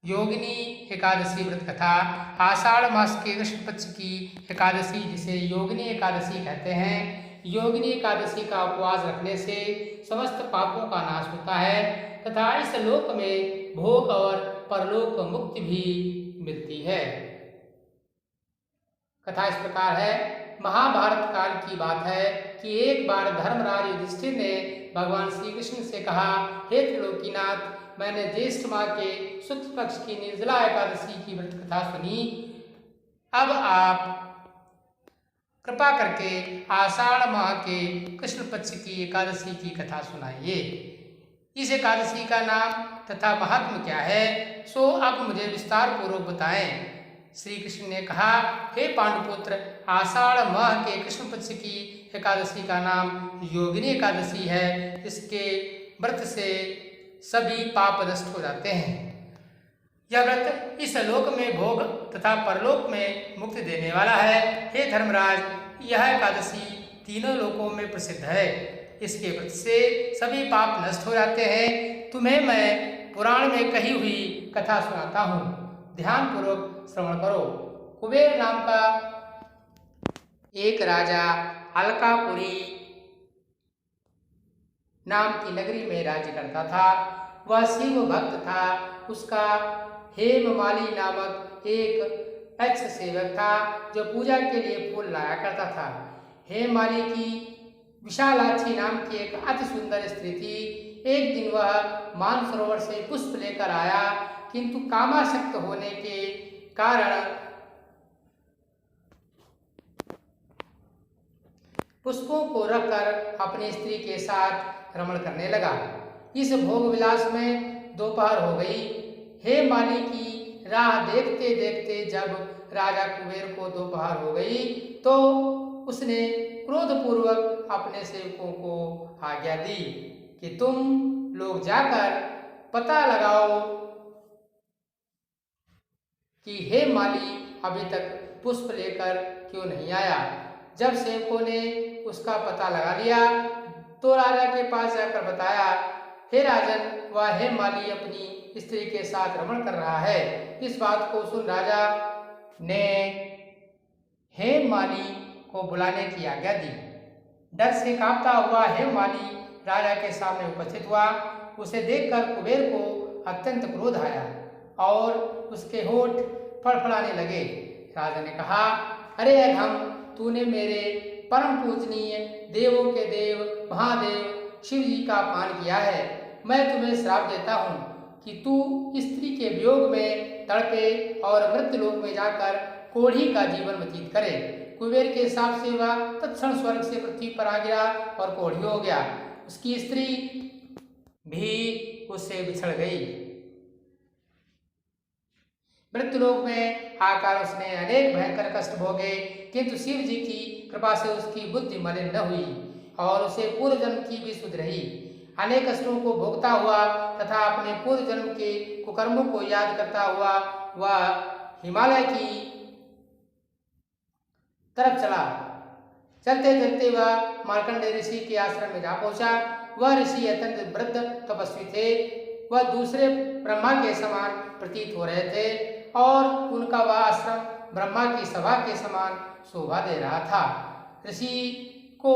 योगिनी एकादशी व्रत कथा। आषाढ़ मास के कृष्ण पक्ष की एकादशी जिसे योगिनी एकादशी कहते हैं। योगिनी एकादशी का उपवास रखने से समस्त पापों का नाश होता है तथा इस लोक में भोग और परलोक मुक्ति भी मिलती है। कथा इस प्रकार है। महाभारत काल की बात है कि एक बार धर्मराज युधिष्ठिर ने भगवान श्री कृष्ण से कहा, हे त्रिलोकीनाथ, मैंने ज्येष्ठ माह के शुक्ल पक्ष की निर्जला एकादशी की व्रत कथा सुनी। अब आप कृपा करके आषाढ़ माह के कृष्ण पक्ष की एकादशी की कथा सुनाइए। इस एकादशी का नाम तथा महात्म क्या है, सो अब मुझे विस्तार पूर्वक बताएं। श्री कृष्ण ने कहा, हे पांडुपुत्र, आषाढ़ माह के कृष्ण पक्ष की एकादशी का नाम योगिनी एकादशी है। इसके व्रत से सभी पाप नष्ट हो जाते हैं। यह व्रत इस लोक में भोग तथा परलोक में मुक्ति देने वाला है। हे धर्मराज, यह एकादशी तीनों लोकों में प्रसिद्ध है। इसके व्रत से सभी पाप नष्ट हो जाते हैं। तुम्हें मैं पुराण में कही हुई कथा सुनाता हूँ, ध्यान पूर्वक श्रवण करो। कुबेर नाम का एक राजा अलकापुरी नाम की नगरी में राज्य करता था। वह शिव भक्त था। उसका हेममाली नामक एक यक्ष सेवक था जो पूजा के लिए फूल लाया करता था। हेममाली की विशालाक्षी नाम की एक अति सुंदर स्त्री थी। एक दिन वह मानसरोवर से पुष्प लेकर आया, किंतु कामासक्त होने के कारण पुष्पों को रखकर अपनी स्त्री के साथ रमण करने लगा। इस भोग विलास में दोपहर हो गई। हेममाली की राह देखते देखते जब राजा कुबेर को दोपहर हो गई तो उसने क्रोधपूर्वक अपने सेवकों को आज्ञा दी कि तुम लोग जाकर पता लगाओ कि हेममाली अभी तक पुष्प लेकर क्यों नहीं आया। जब सेवकों ने उसका पता लगा लिया तो राजा के पास जाकर बताया, हे राजन, वह हेममाली अपनी स्त्री के साथ रमण कर रहा है। इस बात को सुन राजा ने हेममाली को बुलाने की आज्ञा दी। डर से कांपता हुआ हेममाली राजा के सामने उपस्थित हुआ। उसे देखकर कुबेर को अत्यंत क्रोध आया और उसके होठ फड़फड़ाने लगे। राजा ने कहा, अरे अधम, तूने मेरे परम पूजनीय देवों के देव महादेव शिव जी का अपमान किया है। मैं तुम्हें श्राप देता हूँ कि तू स्त्री के वियोग में तड़पे और मृत्युलोक में जाकर कोढ़ी का जीवन व्यतीत करे। कुबेर के शाप से वह तत्क्षण स्वर्ग से पृथ्वी पर आ गिरा और कोढ़ी हो गया। उसकी स्त्री भी उससे बिछड़ गई। मृत्युलोक में आकर उसने अनेक भयंकर कष्ट भोगे, किंतु शिव जी की कृपा से उसकी बुद्धि मलिन न हुई और उसे पूर्व जन्म की भी सुध रही। अनेक कष्टों को भोगता हुआ तथा अपने पूर्व जन्म के कुकर्मों को याद करता हुआ वह हिमालय की तरफ चला। चलते चलते वह मार्कंडेय ऋषि के आश्रम में जा पहुंचा। वह ऋषि अत्यंत वृद्ध तपस्वी थे। वह दूसरे ब्रह्मा के समान प्रतीत हो रहे थे और उनका वह आश्रम ब्रह्मा की सभा के समान शोभा दे रहा था। ऋषि को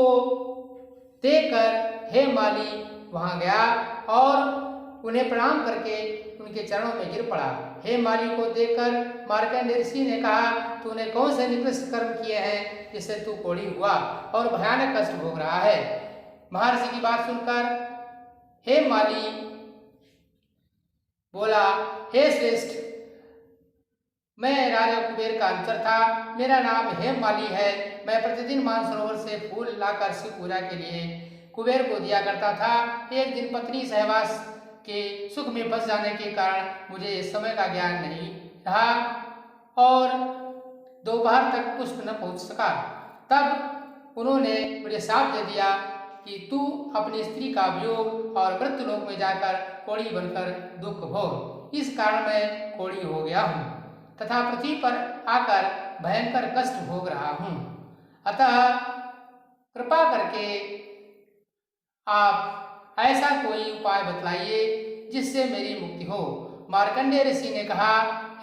देखकर हेममाली वहां गया और उन्हें प्रणाम करके उनके चरणों में गिर पड़ा। हेममाली को देखकर मार्कंडेय ऋषि ने कहा, तूने कौन से निकृष्ट कर्म किए हैं जिससे तू कोढ़ी हुआ और भयानक कष्ट भोग रहा है। महर्षि की बात सुनकर हेममाली बोला, हे श्रेष्ठ, मैं राजा कुबेर का अनुचर था। मेरा नाम हेममाली है। मैं प्रतिदिन मानसरोवर से फूल लाकर शिव पूजा के लिए कुबेर को दिया करता था। एक दिन पत्नी सहवास के सुख में फंस जाने के कारण मुझे इस समय का ज्ञान नहीं रहा और दोपहर तक पुष्प न पहुंच सका। तब उन्होंने मुझे शाप दे दिया कि तू अपनी स्त्री का वियोग और मृत्युलोक में जाकर कोढ़ी बनकर दुख भोग। इस कारण मैं कोढ़ी हो गया हूँ तथा पृथ्वी पर आकर भयंकर कष्ट भोग रहा हूँ। अतः कृपा करके आप ऐसा कोई उपाय बतलाइए जिससे मेरी मुक्ति हो। मार्कंडेय ऋषि ने कहा,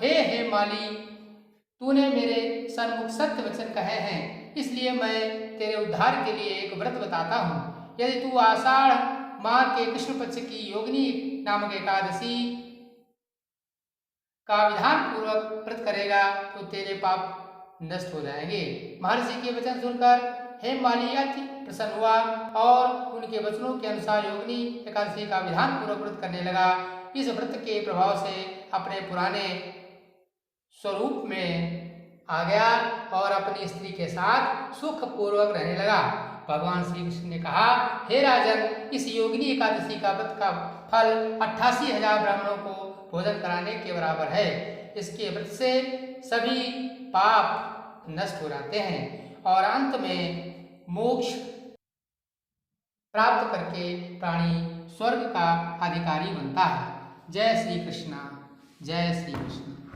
हे माली, तूने मेरे सन्मुख सत्य वचन कहे हैं, इसलिए मैं तेरे उद्धार के लिए एक व्रत बताता हूँ। यदि तू आषाढ़ माह के कृष्ण पक्ष की योगिनी नामक एकादशी का विधान पूर्वक व्रत करेगा तो तेरे पाप नष्ट हो जाएंगे। महर्षि के वचन सुनकर हेममाली अति प्रसन्न हुआ और उनके वचनों के अनुसार योगिनी एकादशी का विधान पूर्वक व्रत करने लगा। इस व्रत के प्रभाव से अपने पुराने स्वरूप में आ गया और अपनी स्त्री के साथ सुख पूर्वक रहने लगा। भगवान श्री कृष्ण ने कहा, हे राजन, इस योगिनी एकादशी का व्रत का फल 88,000 ब्राह्मणों को भोजन कराने के बराबर है। इसके व्रत से सभी पाप नष्ट हो जाते हैं और अंत में मोक्ष प्राप्त करके प्राणी स्वर्ग का अधिकारी बनता है। जय श्री कृष्ण, जय श्री कृष्ण।